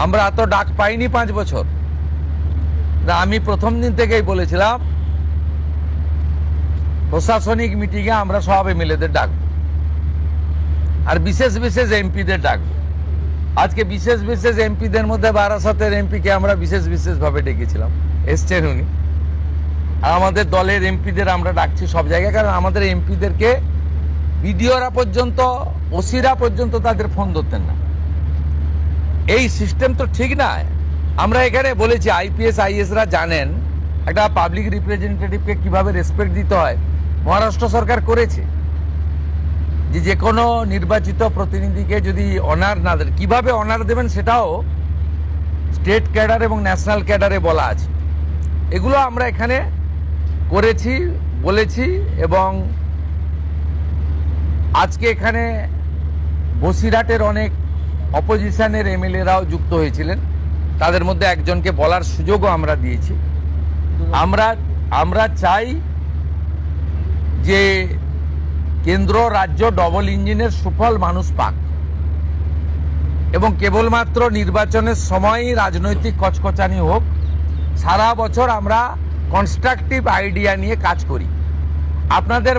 আমরা এত ডাক পাইনি 5 বছর। আমি প্রথম দিন থেকেই বলেছিলাম প্রশাসনিক মিটিংয়ে আমরা সব এমএলএদের ডাকবো, আর বিশেষ বিশেষ এমপিদের ডাকবো। আজকে বিশেষ বিশেষ এমপিদের মধ্যে বারাসতের এমপিকে আমরা বিশেষ বিশেষভাবে ডেকেছিলাম, এসছেন উনি। আর আমাদের দলের এমপিদের আমরা ডাকছি সব জায়গায়, কারণ আমাদের এমপিদেরকে বিডিওরা পর্যন্ত, ওসিরা পর্যন্ত তাদের ফোন ধরতেন না। এই সিস্টেম তো ঠিক নয়। আমরা এখানে বলেছি আইপিএস আইএসরা জানেন একটা পাবলিক রিপ্রেজেন্টেটিভকে কিভাবে রেসপেক্ট দিতে হয়। মহারাষ্ট্র সরকার করেছে যে কোনো নির্বাচিত প্রতিনিধিকে যদি অনার না দেন, কিভাবে অনার দেবেন সেটাও স্টেট ক্যাডার এবং ন্যাশনাল ক্যাডারে বলা আছে। এগুলো আমরা এখানে করেছি, বলেছি। এবং আজকে এখানে বসিরহাটের অনেক অপোজিশনের এমএলএরাও যুক্ত হয়েছিলেন, তাদের মধ্যে একজনকে বলার সুযোগও আমরা দিয়েছি। আমরা চাই যে কেন্দ্র রাজ্য ডবল ইঞ্জিনের সুফল মানুষ পাক, এবং কেবলমাত্র নির্বাচনের সময়ই রাজনৈতিক কচকচানি হোক। সারা বছর আমরা কনস্ট্রাকটিভ আইডিয়া নিয়ে কাজ করি। আপনাদের